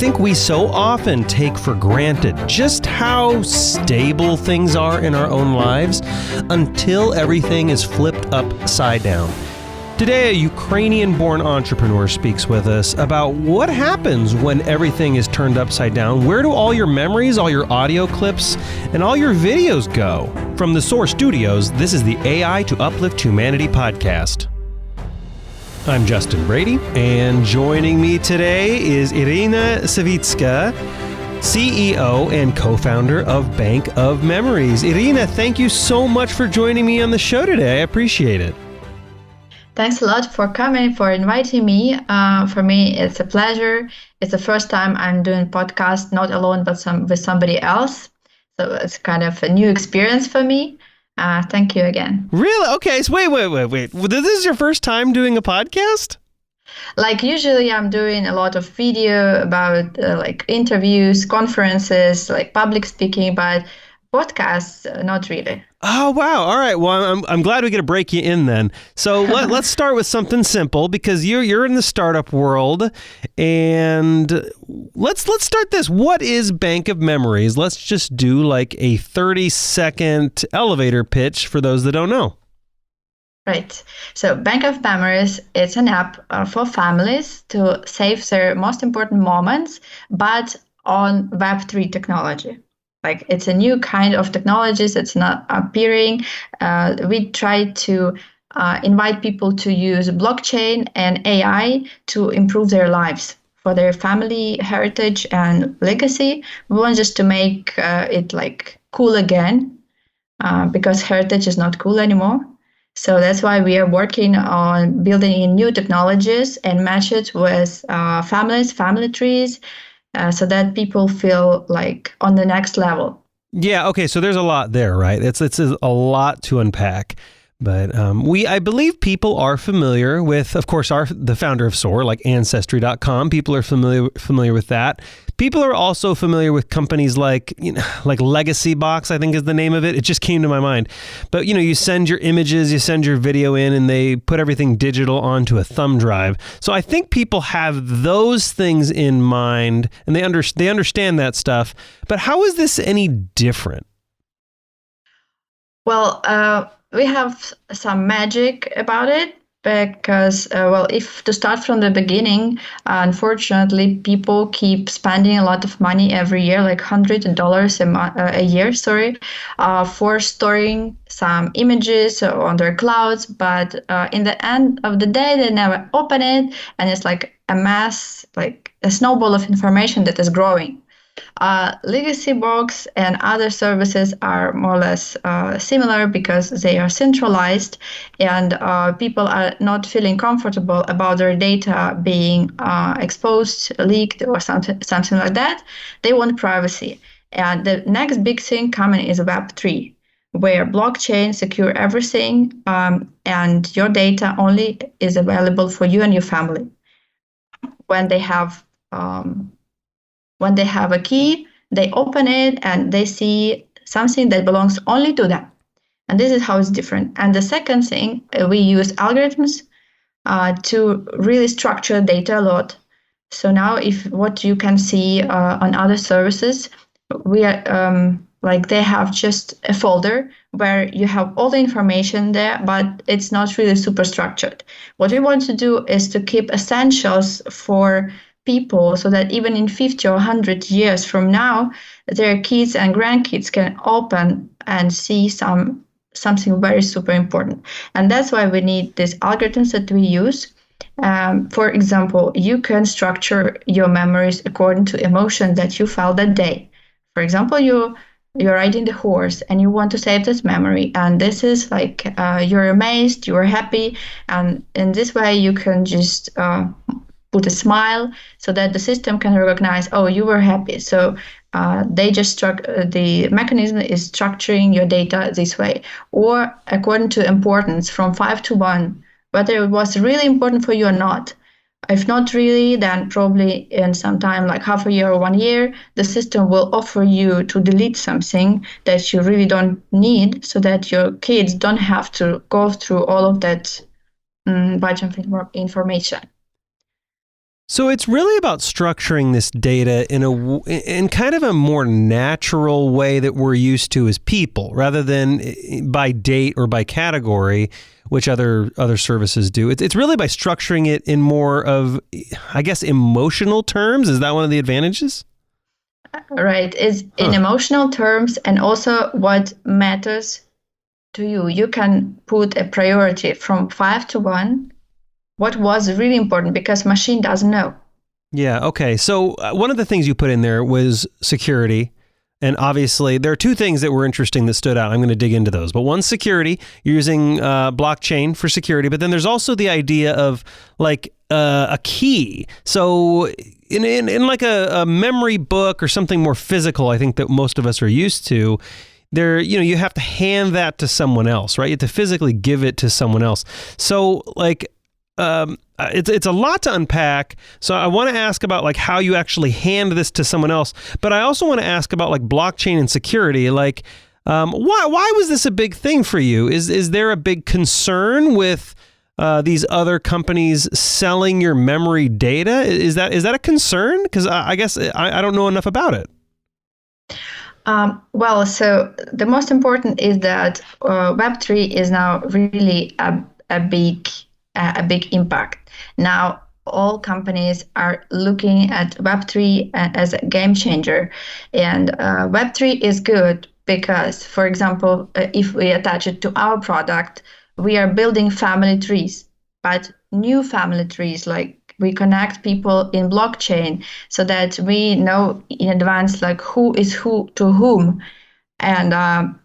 think we so often take for granted just how stable things are in our own lives until everything is flipped upside down. Today, a Ukrainian-born entrepreneur speaks with us about what happens when everything is turned upside down. Where do all your memories, all your audio clips, and all your videos go? From the Soar studios, this is the AI to Uplift Humanity podcast. I'm Justin Brady, and joining me today is Iryna Savytska, CEO and co-founder of Bank of Memories. Iryna, thank you so much for joining me on the show today. I appreciate it. Thanks a lot for coming, for inviting me. For me, it's a pleasure. It's the first time I'm doing podcast, not alone, but with somebody else. So it's kind of a new experience for me. Thank you again. Really? Okay. So wait. This is your first time doing a podcast? Like usually I'm doing a lot of video about like interviews, conferences, like public speaking, but podcasts, not really. Oh, wow. All right. Well, I'm glad we get to break you in then. So let's start with something simple because you're in the startup world, and let's start this. What is Bank of Memories? Let's just do like a 30-second elevator pitch for those that don't know. Right. So Bank of Memories, it's an app for families to save their most important moments, but on Web3 technology. Like it's a new kind of technologies that's not appearing. We try to invite people to use blockchain and AI to improve their lives for their family heritage and legacy. We want just to make it like cool again because heritage is not cool anymore. So that's why we are working on building in new technologies and match it with families, family trees, so that people feel like on the next level. Yeah. Okay. So there's a lot there, right? It's a lot to unpack. But I believe people are familiar with, of course, the founder of Soar, like Ancestry.com. People are familiar with that. People are also familiar with companies like Legacy Box, I think is the name of it. It just came to my mind. But, you send your images, you send your video in, and they put everything digital onto a thumb drive. So I think people have those things in mind, and they understand that stuff. But how is this any different? Well, we have some magic about it because, if to start from the beginning, unfortunately, people keep spending a lot of money every year, like $100 a year, for storing some images on their clouds. But in the end of the day, they never open it, and it's like a mass, like a snowball of information that is growing. Legacy Box and other services are more or less similar because they are centralized, and people are not feeling comfortable about their data being exposed, leaked, or something like that. They want privacy. And the next big thing coming is Web3, where blockchain secure everything, and your data only is available for you and your family. When they have a key, they open it and they see something that belongs only to them. And this is how it's different. And the second thing, we use algorithms to really structure data a lot. So now if what you can see on other services, we are they have just a folder where you have all the information there, but it's not really super structured. What we want to do is to keep essentials for people so that even in 50 or 100 years from now, their kids and grandkids can open and see something very super important. And that's why we need these algorithms that we use. For example, you can structure your memories according to emotion that you felt that day. For example, you're riding the horse and you want to save this memory, and this is like you're amazed, you're happy, and in this way you can just put a smile so that the system can recognize, oh, you were happy. So the mechanism is structuring your data this way, or according to importance from 5 to 1, whether it was really important for you or not. If not really, then probably in some time, like half a year or 1 year, the system will offer you to delete something that you really don't need, so that your kids don't have to go through all of that bunch of information. So it's really about structuring this data in kind of a more natural way that we're used to as people, rather than by date or by category, which other services do. It's really by structuring it in more of, I guess, emotional terms. Is that one of the advantages? Right. It's in emotional terms, and also what matters to you. You can put a priority from 5 to 1. What was really important, because machine doesn't know. Yeah. Okay. So one of the things you put in there was security. And obviously, there are two things that were interesting that stood out. I'm going to dig into those. But one's security. You're using blockchain for security. But then there's also the idea of like a key. So in like a memory book or something more physical, I think that most of us are used to, there, you have to hand that to someone else, right? You have to physically give it to someone else. So like, it's a lot to unpack. So I want to ask about like how you actually hand this to someone else, but I also want to ask about like blockchain and security. Like, why was this a big thing for you? Is there a big concern with these other companies selling your memory data? Is that a concern? Because I guess I don't know enough about it. Well, so the most important is that Web3 is now really a big impact. Now, all companies are looking at Web3 as a game changer. And Web3 is good because, for example, if we attach it to our product, we are building family trees, but new family trees, like we connect people in blockchain so that we know in advance, like who is who to whom. And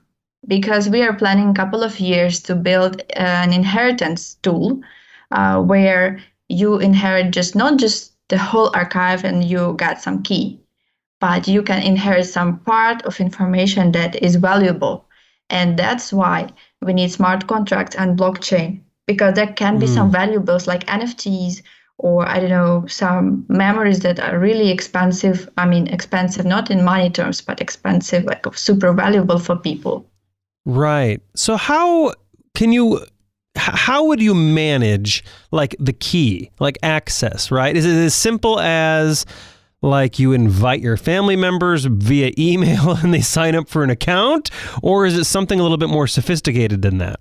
because we are planning a couple of years to build an inheritance tool where you inherit not just the whole archive and you got some key, but you can inherit some part of information that is valuable. And that's why we need smart contracts and blockchain, because there can be some valuables like NFTs, or I don't know, some memories that are really expensive. I mean, expensive not in money terms, but expensive, like super valuable for people. Right. So how would you manage like the key, like access, right? Is it as simple as like you invite your family members via email and they sign up for an account? Or is it something a little bit more sophisticated than that?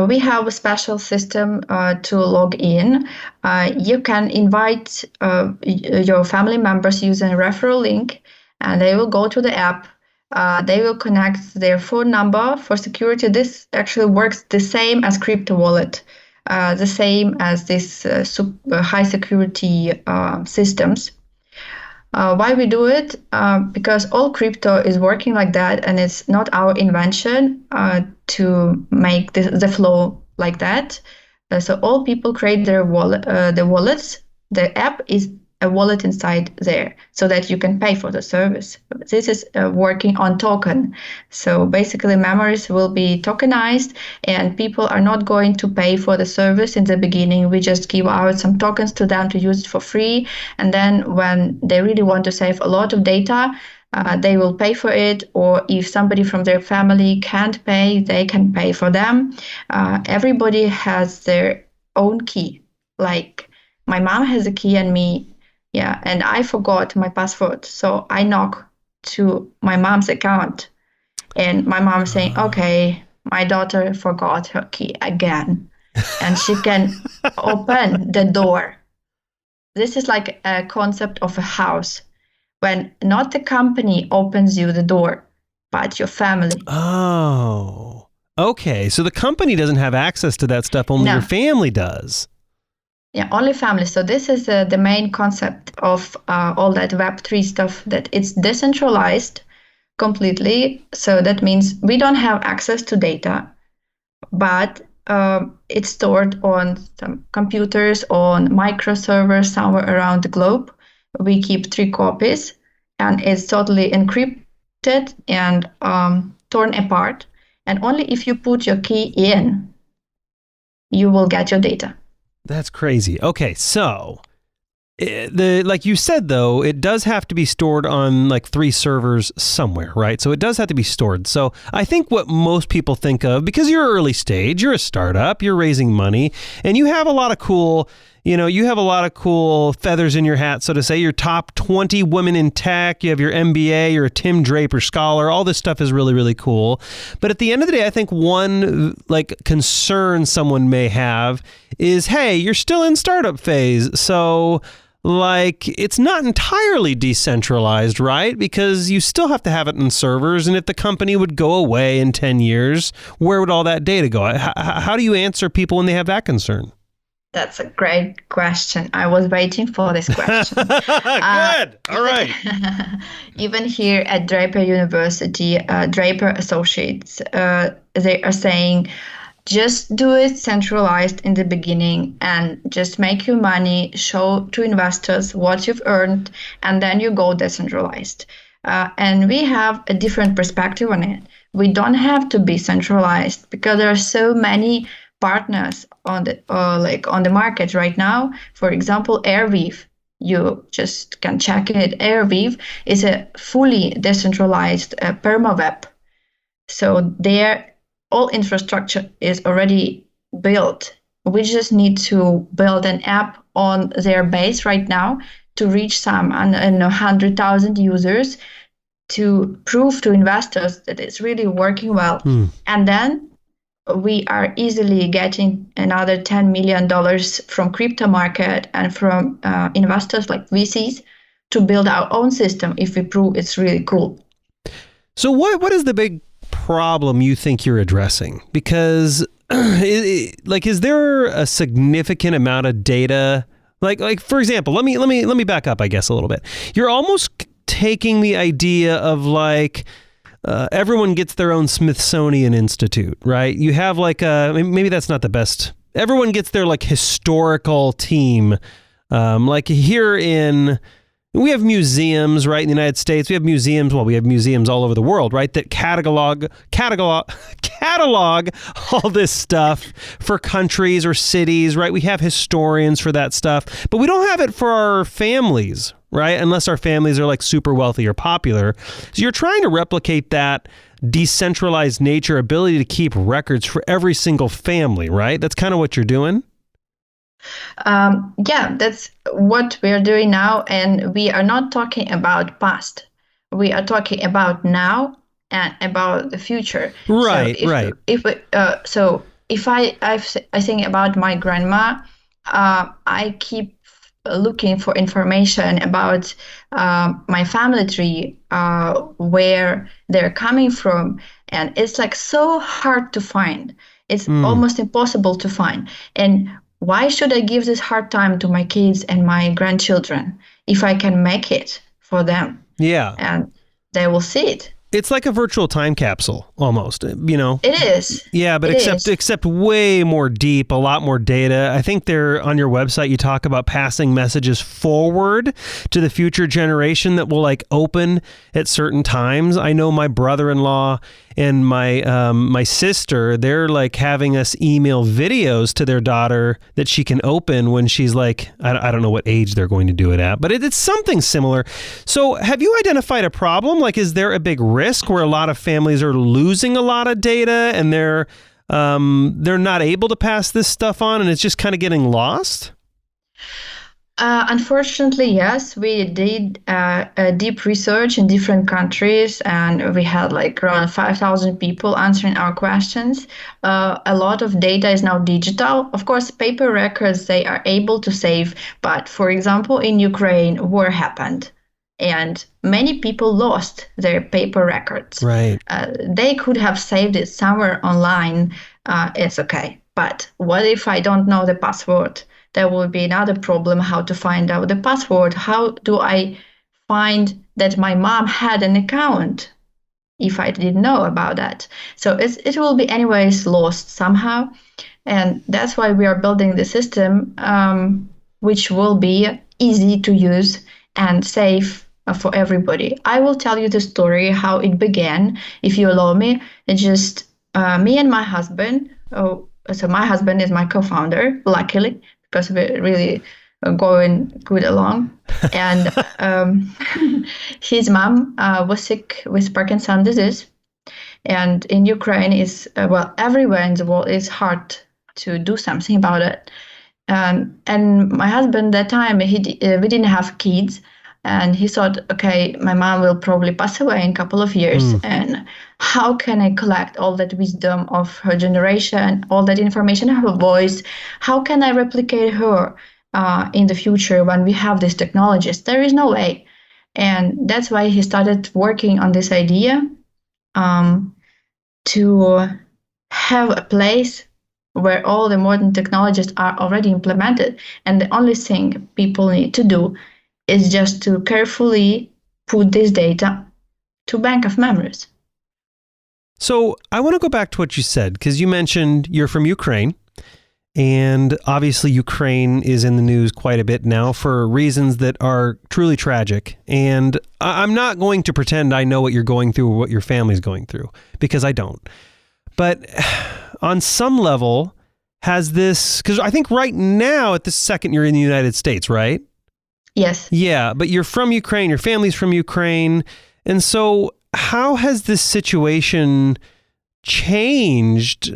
We have a special system to log in. You can invite your family members using a referral link, and they will go to the app. They will connect their phone number for security. This actually works the same as crypto wallet, the same as this high security systems. Why we do it? Because all crypto is working like that, and it's not our invention to make the flow like that. So all people create their wallet, the wallets. The app is a wallet inside there, so that you can pay for the service. This is working on token. So basically, memories will be tokenized, and people are not going to pay for the service in the beginning. We just give out some tokens to them to use it for free, and then when they really want to save a lot of data, they will pay for it. Or if somebody from their family can't pay, they can pay for them. Everybody has their own key. Like my mom has a key and me. Yeah, and I forgot my password, so I knock to my mom's account, and my mom saying, "Okay, my daughter forgot her key again," and she can open the door. This is like a concept of a house, when not the company opens you the door, but your family. Oh, okay. So the company doesn't have access to that stuff; only your family does. Yeah, only family. So this is the main concept of all that Web3 stuff, that it's decentralized completely. So that means we don't have access to data, but it's stored on some computers, on micro servers somewhere around the globe. We keep 3 copies, and it's totally encrypted and torn apart. And only if you put your key in, you will get your data. That's crazy. Okay, so like you said, though, it does have to be stored on like 3 servers somewhere, right? So it does have to be stored. So I think what most people think of, because you're early stage, you're a startup, you're raising money, and you have a lot of cool you have a lot of cool feathers in your hat, so to say. Your top 20 women in tech, you have your MBA, you're a Tim Draper scholar. All this stuff is really, really cool. But at the end of the day, I think one concern someone may have is, hey, you're still in startup phase. So it's not entirely decentralized, right? Because you still have to have it in servers. And if the company would go away in 10 years, where would all that data go? How do you answer people when they have that concern? That's a great question. I was waiting for this question. Good. All right. Even here at Draper University, Draper Associates, they are saying, just do it centralized in the beginning and just make your money, show to investors what you've earned, and then you go decentralized. And we have a different perspective on it. We don't have to be centralized because there are so many partners on the market right now. For example, Airweave. You just can check it. Airweave is a fully decentralized permaweb. So their all infrastructure is already built. We just need to build an app on their base right now to reach some 100,000 users to prove to investors that it's really working well. And then we are easily getting another $10 million from crypto market and from investors like VCs to build our own system if we prove it's really cool. So what is the big problem you think you're addressing? Because is there a significant amount of data? Like for example, let me back up, I guess, a little bit. You're almost taking the idea of everyone gets their own Smithsonian Institute, right? You have maybe that's not the best. Everyone gets their historical team. We have museums, right? In the United States, we have museums. Well, we have museums all over the world, right? That catalog all this stuff for countries or cities, right? We have historians for that stuff, but we don't have it for our families, right? Unless our families are super wealthy or popular. So you're trying to replicate that decentralized nature, ability to keep records for every single family, right? That's kind of what you're doing. Yeah, that's what we are doing now, and we are not talking about past. We are talking about now and about the future. Right, right. So if I think about my grandma, I keep looking for information about my family tree, where they're coming from, and it's so hard to find. It's almost impossible to find. And why should I give this hard time to my kids and my grandchildren if I can make it for them? Yeah. And they will see it. It's like a virtual time capsule, almost, It is. Yeah, but except way more deep, a lot more data. I think on your website, you talk about passing messages forward to the future generation that will open at certain times. I know my brother-in-law and my sister, they're having us email videos to their daughter that she can open when she's I don't know what age they're going to do it at, but it's something similar. So have you identified a problem? Is there a big risk where a lot of families are losing a lot of data and they're not able to pass this stuff on and it's just kind of getting lost? Unfortunately, yes, we did a deep research in different countries, and we had around 5,000 people answering our questions. A lot of data is now digital. Of course, paper records, they are able to save, but for example, in Ukraine, war happened, and many people lost their paper records. Right. They could have saved it somewhere online. It's okay. But what if I don't know the password? There will be another problem, how to find out the password. How do I find that my mom had an account if I didn't know about that? So it will be anyways lost somehow. And that's why we are building the system, which will be easy to use and safe for everybody. I will tell you the story, how it began, if you allow me. It's just me and my husband. So my husband is my co-founder, luckily, because we're really going good along. And his mom was sick with Parkinson's disease. And in Ukraine everywhere in the world, it's hard to do something about it. And my husband that time, we didn't have kids, and he thought, okay, my mom will probably pass away in a couple of years, and how can I collect all that wisdom of her generation, all that information, her voice? How can I replicate her in the future when we have these technologies? There is no way. And that's why he started working on this idea to have a place where all the modern technologies are already implemented. And the only thing people need to do is just to carefully put this data to bank of memories. So I want to go back to what you said, because you mentioned you're from Ukraine. And obviously, Ukraine is in the news quite a bit now for reasons that are truly tragic. And I'm not going to pretend I know what you're going through or what your family's going through, because I don't. But on some level, has this, because I think right now at this second you're in the United States, right? Yes. Yeah, but you're from Ukraine, your family's from Ukraine. And so how has this situation changed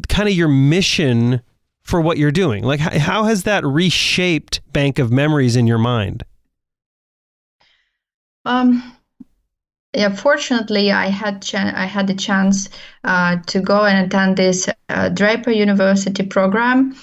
kind of your mission for what you're doing? Like, how has that reshaped bank of memories in your mind? Yeah, fortunately, I had the chance to go and attend this Draper University program.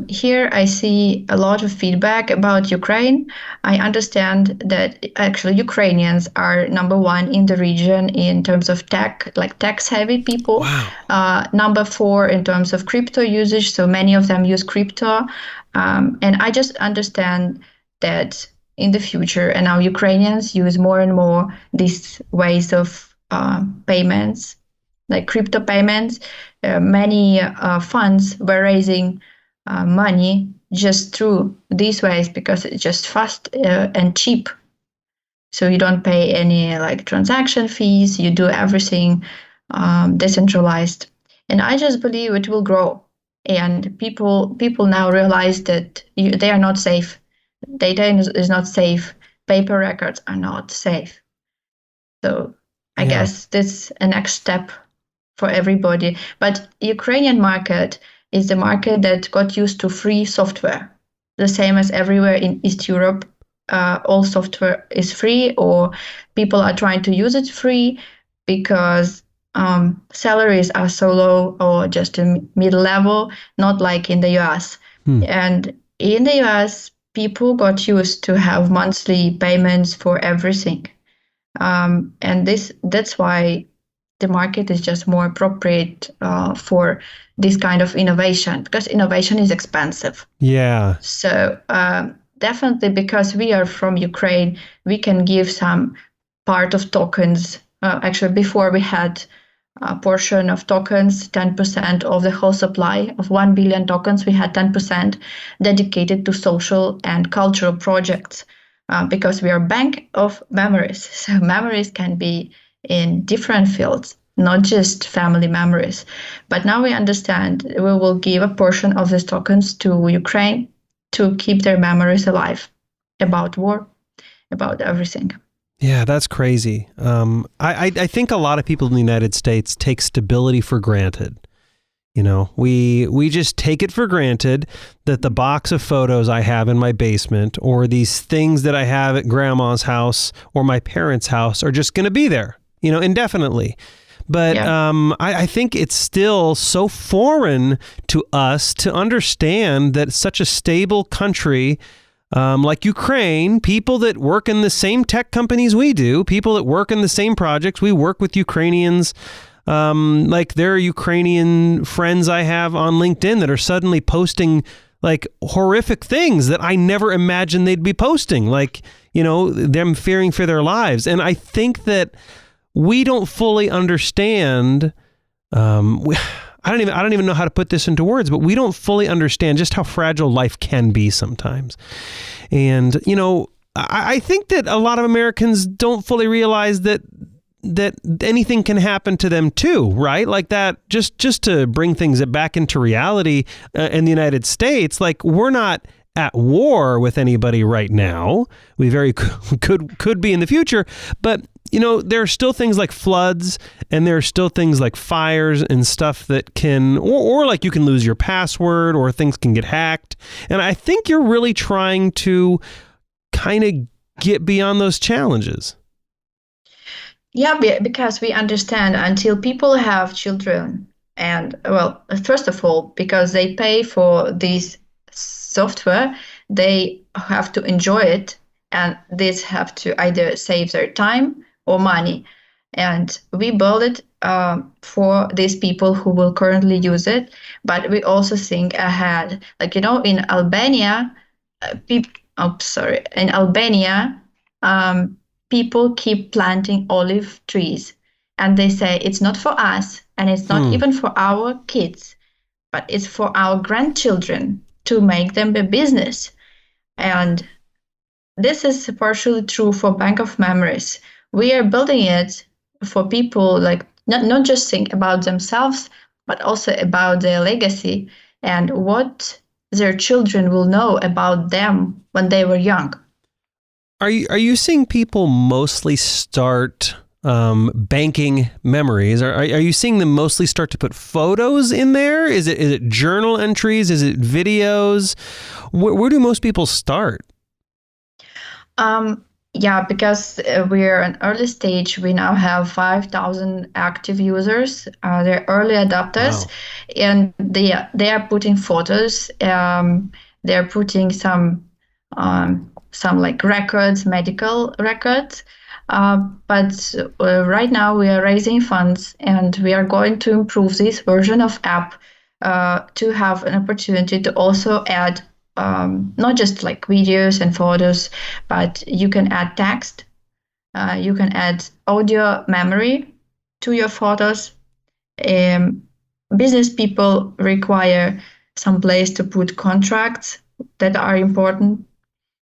Here I see a lot of feedback about Ukraine. I understand that actually Ukrainians are number one in the region in terms of tech, like tech-savvy people. Wow. Number four in terms of crypto usage, so many of them use crypto. And I just understand that in the future, and now Ukrainians use more and more these ways of payments, like crypto payments. Many funds were raising money just through these ways because it's just fast and cheap. So you don't pay any like transaction fees. You do everything decentralized, and I just believe it will grow. And people now realize that they are not safe. Data is not safe. Paper records are not safe. So I guess this is a next step for everybody. But Ukrainian market is the market that got used to free software. The same as everywhere in East Europe, all software is free, or people are trying to use it free because salaries are so low or just a middle level, not like in the US. And in the US, people got used to have monthly payments for everything. And that's why the market is just more appropriate for this kind of innovation, because innovation is expensive. Yeah. So definitely, because we are from Ukraine, we can give some part of tokens. Actually, before we had a portion of tokens, 10% of the whole supply of 1 billion tokens, we had 10% dedicated to social and cultural projects because we are a bank of memories. So memories can be in different fields, not just family memories. But now we understand we will give a portion of these tokens to Ukraine to keep their memories alive about war, about everything. Yeah, that's crazy. I think a lot of people in the United States take stability for granted. You know, we just take it for granted that the box of photos I have in my basement or these things that I have at grandma's house or my parents' house are just going to be there, you know, indefinitely. But I think it's still so foreign to us to understand that such a stable country like Ukraine, people that work in the same tech companies we do, people that work in the same projects, we work with Ukrainians, like there are Ukrainian friends I have on LinkedIn that are suddenly posting like horrific things that I never imagined they'd be posting, like, you know, them fearing for their lives. And I think that we don't fully understand, I don't even know how to put this into words, but we don't fully understand just how fragile life can be sometimes. And, you know, I think that a lot of Americans don't fully realize that anything can happen to them too, right? Like that, just to bring things back into reality in the United States, like we're not at war with anybody right now. We very could be in the future, but there are still things like floods, and there are still things like fires and stuff that can, or like you can lose your password, or things can get hacked. And I think you're really trying to kind of get beyond those challenges. Yeah, because we understand until people have children, and well, first of all, because they pay for this software, they have to enjoy it, and this have to either save their time or money. And we build it for these people who will currently use it, but we also think ahead. Like, in Albania, in Albania, people keep planting olive trees, and they say it's not for us and it's not even for our kids, but it's for our grandchildren to make them a business. And this is partially true for Bank of Memories. We are building it for people, like not just think about themselves, but also about their legacy and what their children will know about them when they were young. Are you seeing people mostly start banking memories? Are you seeing them mostly start to put photos in there? Is it journal entries? Is it videos? Where do most people start? Yeah, because we're an early stage. We now have 5,000 active users. They're early adopters, Wow. and they are putting photos. They're putting some like records, medical records. But right now we are raising funds, and we are going to improve this version of app to have an opportunity to also add not just like videos and photos, but you can add text, you can add audio memory to your photos. Business people require some place to put contracts that are important.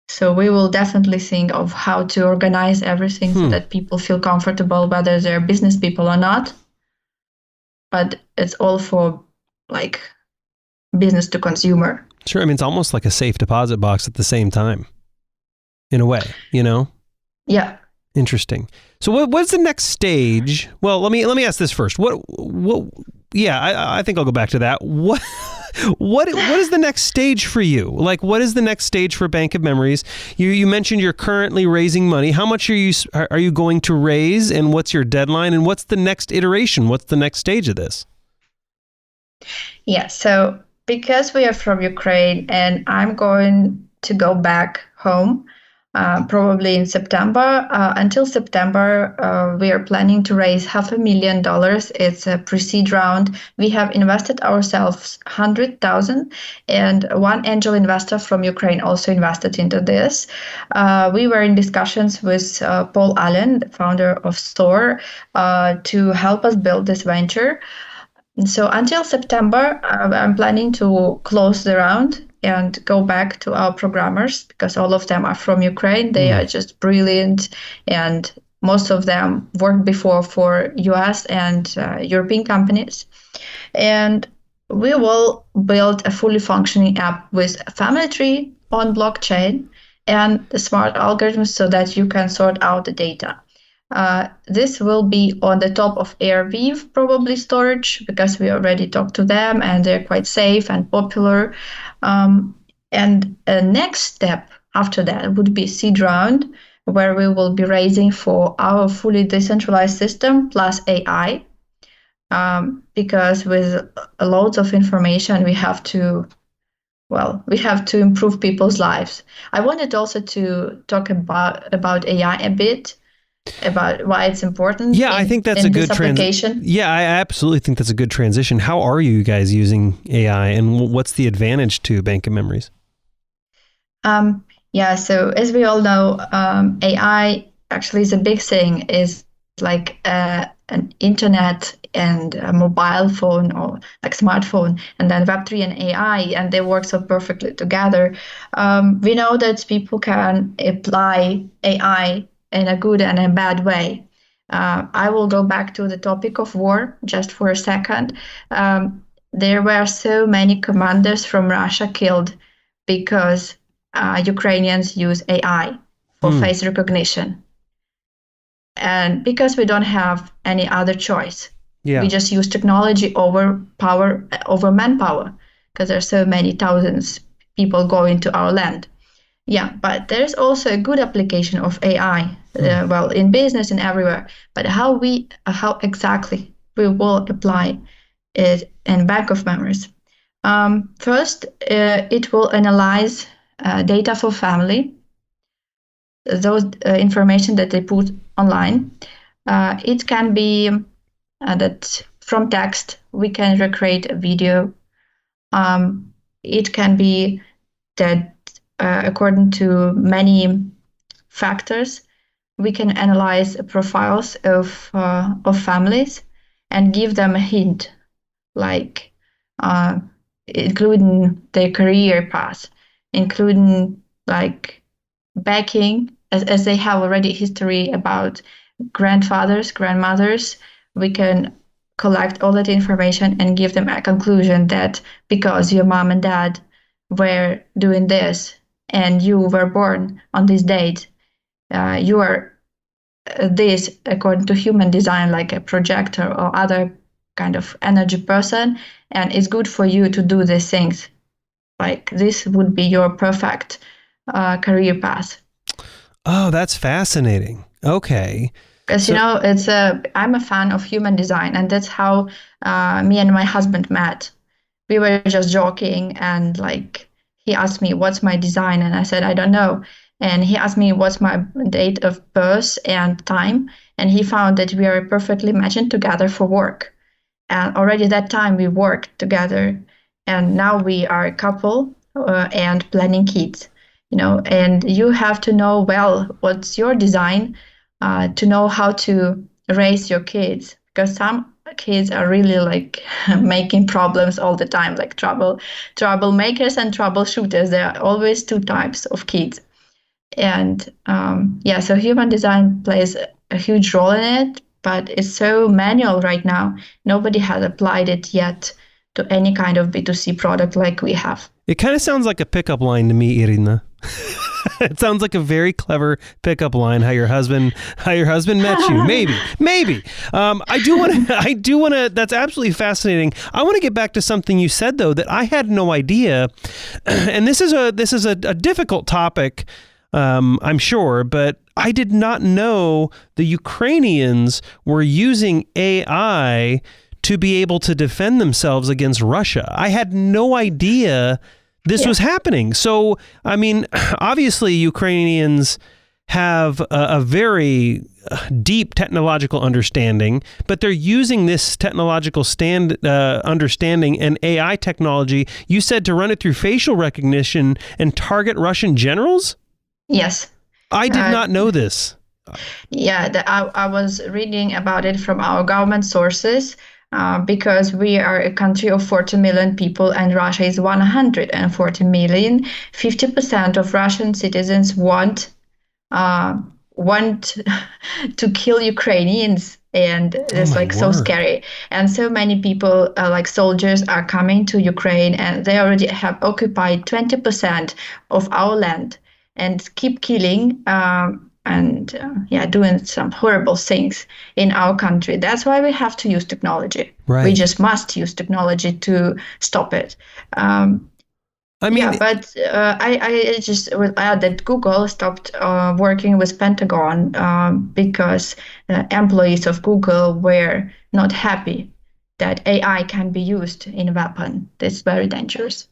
So we will definitely think of how to organize everything so that people feel comfortable, whether they're business people or not. But it's all for like business to consumer. Sure. I mean, it's almost like a safe deposit box at the same time, in a way, Yeah. Interesting. So what's the next stage? Well, let me ask this first. I think I'll go back to that. What is the next stage for you? Like, what is the next stage for Bank of Memories? You mentioned you're currently raising money. How much are you going to raise, and what's your deadline, and what's the next iteration? What's the next stage of this? Yeah, so because we are from Ukraine and I'm going to go back home probably in September. Until September, we are planning to raise $500,000. It's a pre-seed round. We have invested ourselves 100,000, and one angel investor from Ukraine also invested into this. We were in discussions with Paul Allen, the founder of Soar, to help us build this venture. So until September, I'm planning to close the round and go back to our programmers, because all of them are from Ukraine. They are just brilliant, and most of them worked before for US and European companies. And we will build a fully functioning app with a family tree on blockchain and the smart algorithms so that you can sort out the data. This will be on the top of Airweave, probably storage, because we already talked to them and they're quite safe and popular. And a next step after that would be seed round, where we will be raising for our fully decentralized system plus AI. Because with loads of information, we have to improve people's lives. I wanted also to talk about AI a bit, about why it's important. Yeah, I think that's a good transition. Yeah, I absolutely think that's a good transition. How are you guys using AI, and what's the advantage to Bank of Memories? So as we all know, AI actually is a big thing. Is like an internet and a mobile phone, or like smartphone, and then Web3 and AI, and they work so perfectly together. We know that people can apply AI in a good and a bad way. I will go back to the topic of war just for a second. There were so many commanders from Russia killed because Ukrainians use AI for face recognition. And because we don't have any other choice, Yeah. we just use technology over manpower, because there's so many thousands people going to our land. Yeah, but there's also a good application of AI, well, in business and everywhere. But how exactly we will apply it in bank of memories? First, it will analyze data for family, those information that they put online. It can be that from text we can recreate a video. It can be that according to many factors, we can analyze profiles of families and give them a hint, like including their career path, including like backing, as they have already history about grandfathers, grandmothers. We can collect all that information and give them a conclusion that because your mom and dad were doing this and you were born on this date, you are this according to human design, like a projector or other kind of energy person, and it's good for you to do these things. Like this would be your perfect career path. Oh, that's fascinating. Okay. Because I'm a fan of human design, and that's how me and my husband met. We were just joking, and like he asked me what's my design, and I said I don't know. And he asked me what's my date of birth and time, and he found that we are perfectly matching together for work. And already that time we worked together, and now we are a couple and planning kids. And you have to know well what's your design to know how to raise your kids, because some kids are really like making problems all the time, like troublemakers and troubleshooters. There are always two types of kids. And so human design plays a huge role in it, but it's so manual right now. Nobody has applied it yet to any kind of B2C product like we have. It kind of sounds like a pickup line to me, Iryna. It sounds like a very clever pickup line. How your husband met you? Maybe. I do want to. That's absolutely fascinating. I want to get back to something you said though that I had no idea, and this is a difficult topic, I'm sure, but I did not know the Ukrainians were using AI to be able to defend themselves against Russia. I had no idea this was happening. So, I mean, obviously Ukrainians have a very deep technological understanding, but they're using this technological understanding and AI technology, you said, to run it through facial recognition and target Russian generals? Yes. I did not know this. Yeah, I was reading about it from our government sources. Because we are a country of 40 million people and Russia is 140 million. 50% of Russian citizens want to kill Ukrainians, and it's so scary. And so many people, like soldiers, are coming to Ukraine, and they already have occupied 20% of our land and keep killing. Doing some horrible things in our country. That's why we have to use technology. Right. We just must use technology to stop it. I just will add that Google stopped working with Pentagon because employees of Google were not happy that AI can be used in a weapon. That's very dangerous.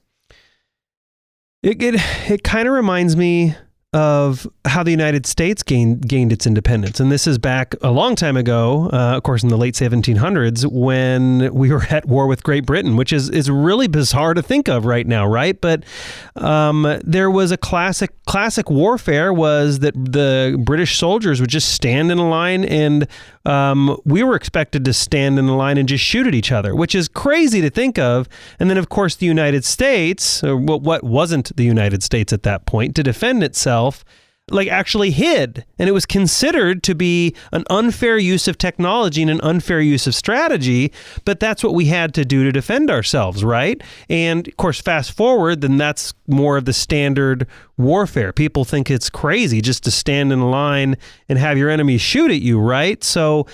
It kind of reminds me of how the United States gained its independence. And this is back a long time ago, of course, in the late 1700s, when we were at war with Great Britain, which is really bizarre to think of right now, right? But there was a classic warfare was that the British soldiers would just stand in a line, and we were expected to stand in a line and just shoot at each other, which is crazy to think of. And then, of course, the United States, or what wasn't the United States at that point, to defend itself, actually hid. And it was considered to be an unfair use of technology and an unfair use of strategy. But that's what we had to do to defend ourselves, right? And of course, fast forward, then that's more of the standard warfare. People think it's crazy just to stand in line and have your enemies shoot at you, right? So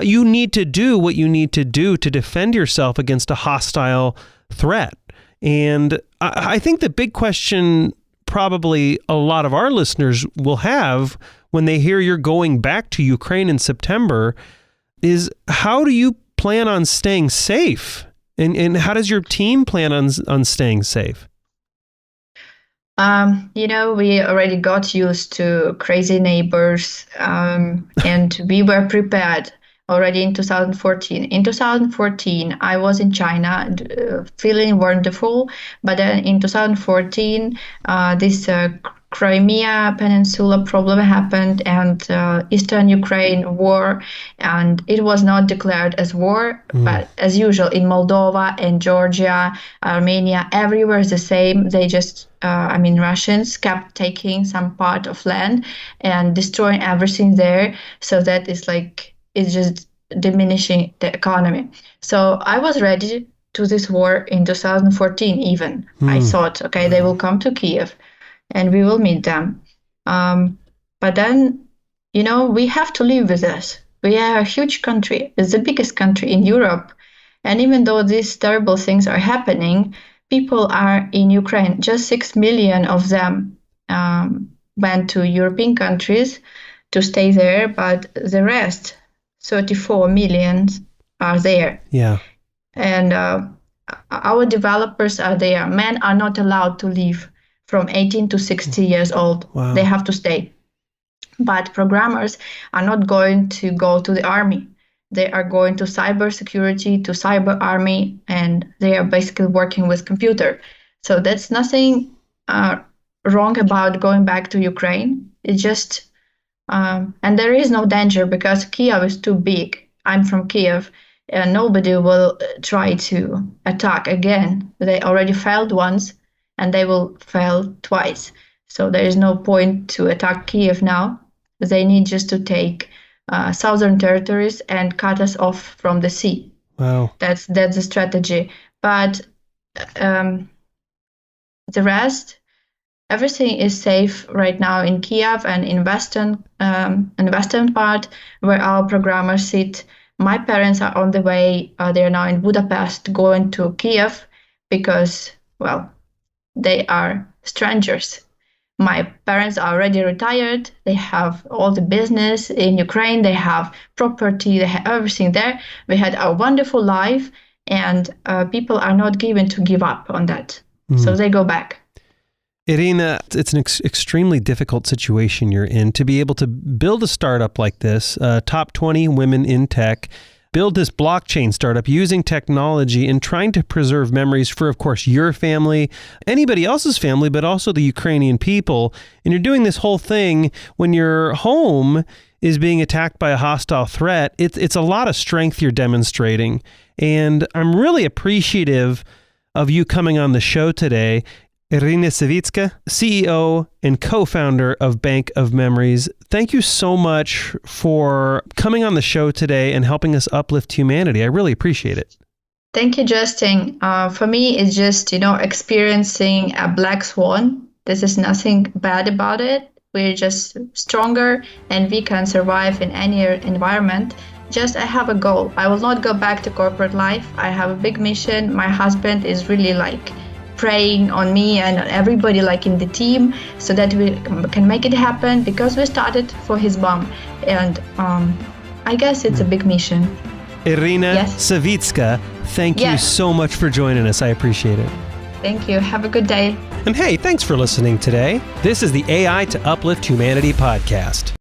you need to do what you need to do to defend yourself against a hostile threat. And I think the big question probably a lot of our listeners will have when they hear you're going back to Ukraine in September is, how do you plan on staying safe? And how does your team plan on staying safe? We already got used to crazy neighbors, and we were prepared already in 2014. In 2014, I was in China, feeling wonderful. But then in 2014, this Crimea Peninsula problem happened, and Eastern Ukraine war, and it was not declared as war, but as usual in Moldova and Georgia, Armenia, everywhere is the same. They just, Russians kept taking some part of land and destroying everything there. So that is it's just diminishing the economy. So I was ready to this war in 2014 even. I thought, okay, they will come to Kiev and we will meet them. But then, we have to live with this. We are a huge country. It's the biggest country in Europe. And even though these terrible things are happening, people are in Ukraine. Just 6 million of them went to European countries to stay there, but the rest, 34 million, are there. Yeah. And our developers are there. Men are not allowed to leave from 18 to 60 years old. Wow. They have to stay. But programmers are not going to go to the army. They are going to cybersecurity, to cyber army, and they are basically working with computer. So that's nothing wrong about going back to Ukraine. It's just, and there is no danger because Kiev is too big. I'm from Kiev, and nobody will try to attack again. They already failed once, and they will fail twice. So there is no point to attack Kiev now. They need just to take southern territories and cut us off from the sea. Wow. That's the strategy. But the rest, everything is safe right now in Kiev and in western part where our programmers sit. My parents are on the way. They are now in Budapest going to Kiev because, they are strangers. My parents are already retired. They have all the business in Ukraine. They have property. They have everything there. We had a wonderful life, and people are not given to give up on that. So they go back. Iryna, it's an extremely difficult situation you're in to be able to build a startup like this, top 20 women in tech, build this blockchain startup using technology and trying to preserve memories for, of course, your family, anybody else's family, but also the Ukrainian people. And you're doing this whole thing when your home is being attacked by a hostile threat. It's a lot of strength you're demonstrating. And I'm really appreciative of you coming on the show today. Iryna Savytska, CEO and co-founder of Bank of Memories. Thank you so much for coming on the show today and helping us uplift humanity. I really appreciate it. Thank you, Justin. For me, it's just, experiencing a black swan. This is nothing bad about it. We're just stronger and we can survive in any environment. Just I have a goal. I will not go back to corporate life. I have a big mission. My husband is really praying on me and on everybody in the team so that we can make it happen because we started for his mom. And I guess it's a big mission. Iryna Savytska, thank you so much for joining us. I appreciate it. Thank you. Have a good day. And hey, thanks for listening today. This is the AI to Uplift Humanity podcast.